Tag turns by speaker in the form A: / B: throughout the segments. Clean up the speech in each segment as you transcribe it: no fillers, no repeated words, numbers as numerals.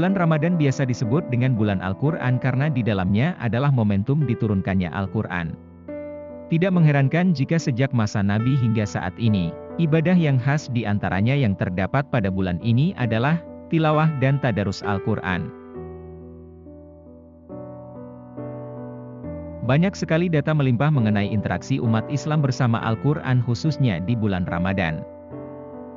A: Bulan Ramadan biasa disebut dengan bulan Al-Quran karena di dalamnya adalah momentum diturunkannya Al-Quran. Tidak mengherankan jika sejak masa Nabi hingga saat ini, ibadah yang khas di antaranya yang terdapat pada bulan ini adalah tilawah dan tadarus Al-Quran. Banyak sekali data melimpah mengenai interaksi umat Islam bersama Al-Quran khususnya di bulan Ramadan.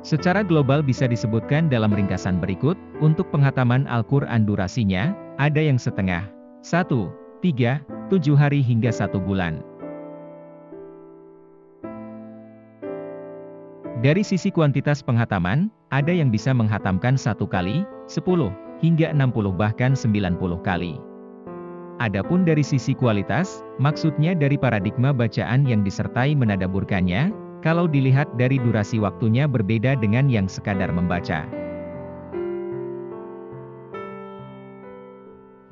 A: Secara global bisa disebutkan dalam ringkasan berikut, untuk penghataman Al-Quran durasinya, ada yang setengah, 1, 3, 7 hari hingga 1 bulan. Dari sisi kuantitas penghataman, ada yang bisa menghatamkan 1 kali, 10, hingga 60 bahkan 90 kali. Adapun dari sisi kualitas, maksudnya dari paradigma bacaan yang disertai menadaburkannya, kalau dilihat dari durasi waktunya berbeda dengan yang sekadar membaca.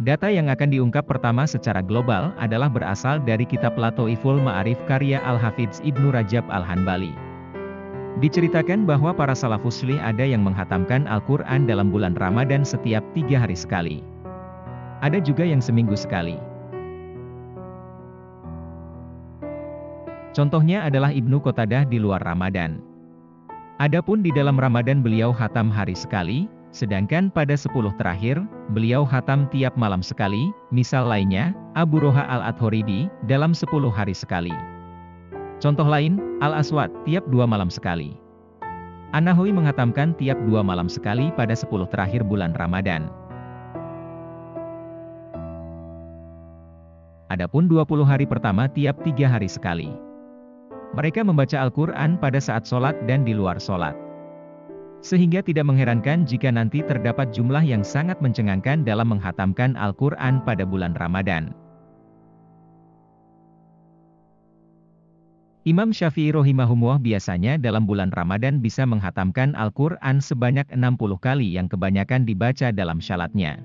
A: Data yang akan diungkap pertama secara global adalah berasal dari kitab Lataiful Ma'arif karya Al-Hafidz Ibnu Rajab Al-Hanbali. Diceritakan bahwa para salafus salih ada yang menghatamkan Al-Quran dalam bulan Ramadan setiap 3 hari sekali. Ada juga yang seminggu sekali. Contohnya adalah Ibnu Qatadah di luar Ramadan. Adapun di dalam Ramadan beliau hatam hari sekali, sedangkan pada 10 terakhir, beliau hatam tiap malam sekali, misal lainnya, Abu Roha Al-Adhoridi, dalam 10 hari sekali. Contoh lain, Al-Aswad, tiap 2 malam sekali. An-Nahawi menghatamkan tiap 2 malam sekali pada 10 terakhir bulan Ramadan. Adapun 20 hari pertama tiap 3 hari sekali. Mereka membaca Al-Quran pada saat sholat dan di luar sholat. Sehingga tidak mengherankan jika nanti terdapat jumlah yang sangat mencengangkan dalam menghatamkan Al-Quran pada bulan Ramadan. Imam Syafi'i rahimahullah biasanya dalam bulan Ramadan bisa menghatamkan Al-Quran sebanyak 60 kali yang kebanyakan dibaca dalam syalatnya.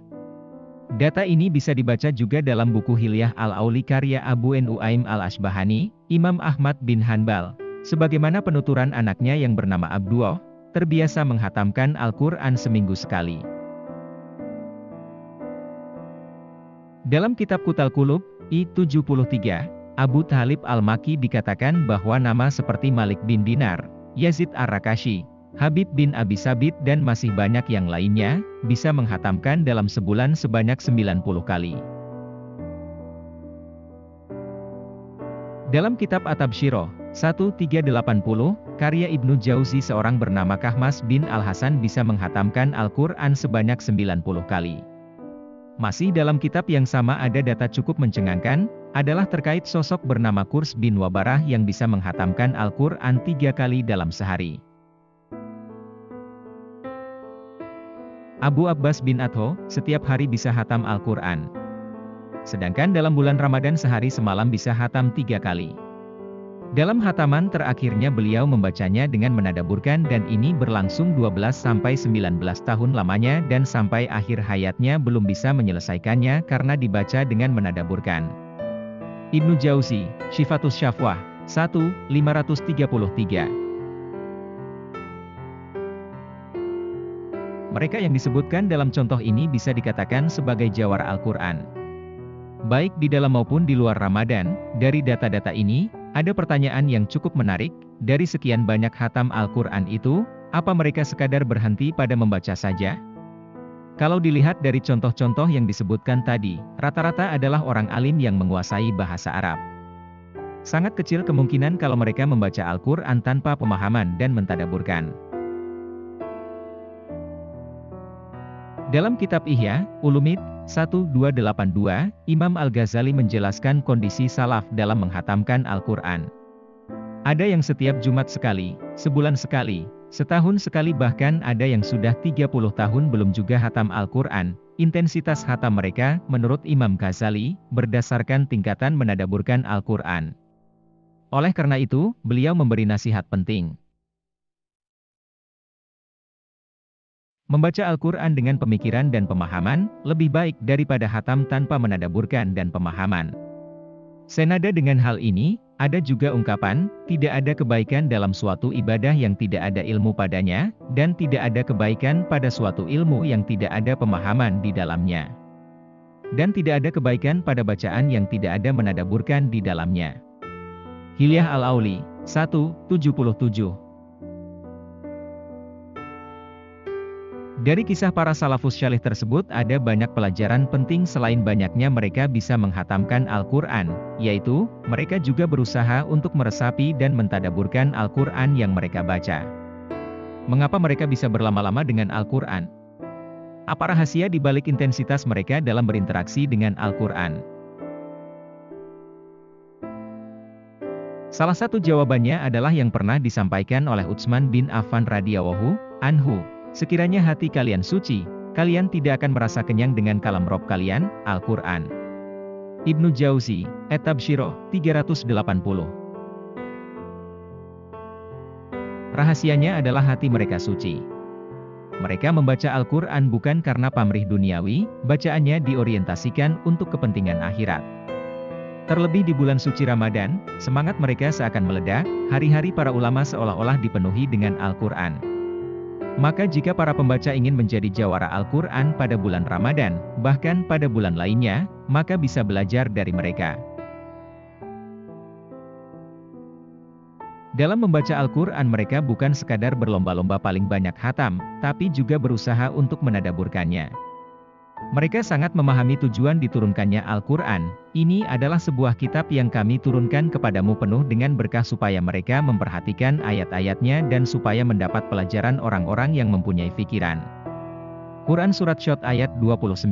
A: Data ini bisa dibaca juga dalam buku Hilyah Al-Auli karya Abu Nu'aim Al-Ashbahani, Imam Ahmad bin Hanbal, sebagaimana penuturan anaknya yang bernama Abdullah, terbiasa menghatamkan Al-Quran seminggu sekali. Dalam kitab Kutal Qulub, I-73, Abu Thalib Al-Maki dikatakan bahwa nama seperti Malik bin Dinar, Yazid Ar-Rakashi, Habib bin Abi Sabit dan masih banyak yang lainnya, bisa menghatamkan dalam sebulan sebanyak 90 kali. Dalam kitab At-Tabsyirah, 1380, karya Ibnu Jauzi seorang bernama Kahmas bin Al-Hasan bisa menghatamkan Al-Quran sebanyak 90 kali. Masih dalam kitab yang sama ada data cukup mencengangkan, adalah terkait sosok bernama Kurs bin Wabarah yang bisa menghatamkan Al-Quran 3 kali dalam sehari. Abu Abbas bin Atho, setiap hari bisa hatam Al-Quran. Sedangkan dalam bulan Ramadan sehari semalam bisa hatam 3 kali. Dalam hataman terakhirnya beliau membacanya dengan menadaburkan dan ini berlangsung 12-19 tahun lamanya dan sampai akhir hayatnya belum bisa menyelesaikannya karena dibaca dengan menadaburkan. Ibnu Jauzi, Syifatus Syafwah, 1-533. Mereka yang disebutkan dalam contoh ini bisa dikatakan sebagai jawara Al-Quran. Baik di dalam maupun di luar Ramadan, dari data-data ini, ada pertanyaan yang cukup menarik, dari sekian banyak hatam Al-Quran itu, apa mereka sekadar berhenti pada membaca saja? Kalau dilihat dari contoh-contoh yang disebutkan tadi, rata-rata adalah orang alim yang menguasai bahasa Arab. Sangat kecil kemungkinan kalau mereka membaca Al-Quran tanpa pemahaman dan mentadaburkan. Dalam kitab Ihya Ulumid 1282, Imam Al-Ghazali menjelaskan kondisi salaf dalam menghatamkan Al-Quran. Ada yang setiap Jumat sekali, sebulan sekali, setahun sekali bahkan ada yang sudah 30 tahun belum juga hatam Al-Quran. Intensitas hatam mereka, menurut Imam Ghazali, berdasarkan tingkatan menadaburkan Al-Quran. Oleh karena itu, beliau memberi nasihat penting. Membaca Al-Quran dengan pemikiran dan pemahaman, lebih baik daripada hatam tanpa menadaburkan dan pemahaman. Senada dengan hal ini, Ada juga ungkapan, tidak ada kebaikan dalam suatu ibadah yang tidak ada ilmu padanya, dan tidak ada kebaikan pada suatu ilmu yang tidak ada pemahaman di dalamnya. Dan tidak ada kebaikan pada bacaan yang tidak ada menadaburkan di dalamnya. Hilyah Al-Auli, 1:77. Dari kisah para salafus syalih tersebut ada banyak pelajaran penting selain banyaknya mereka bisa menghatamkan Al-Quran, yaitu, mereka juga berusaha untuk meresapi dan mentadaburkan Al-Quran yang mereka baca. Mengapa mereka bisa berlama-lama dengan Al-Quran? Apa rahasia di balik intensitas mereka dalam berinteraksi dengan Al-Quran? Salah satu jawabannya adalah yang pernah disampaikan oleh Utsman bin Affan radhiyallahu anhu. Sekiranya hati kalian suci, kalian tidak akan merasa kenyang dengan kalam Rob kalian, Al-Quran. Ibnu Jauzi, At-Tabsirah, 380. Rahasianya adalah hati mereka suci. Mereka membaca Al-Quran bukan karena pamrih duniawi, bacaannya diorientasikan untuk kepentingan akhirat. Terlebih di bulan suci Ramadan, semangat mereka seakan meledak, hari-hari para ulama seolah-olah dipenuhi dengan Al-Quran. Maka jika para pembaca ingin menjadi jawara Al-Quran pada bulan Ramadan, bahkan pada bulan lainnya, maka bisa belajar dari mereka. Dalam membaca Al-Quran mereka bukan sekadar berlomba-lomba paling banyak khatam, tapi juga berusaha untuk menadaburkannya. Mereka sangat memahami tujuan diturunkannya Al-Quran. Ini adalah sebuah kitab yang kami turunkan kepadamu penuh dengan berkah supaya mereka memperhatikan ayat-ayatnya dan supaya mendapat pelajaran orang-orang yang mempunyai pikiran. Quran Surat Syot ayat 29.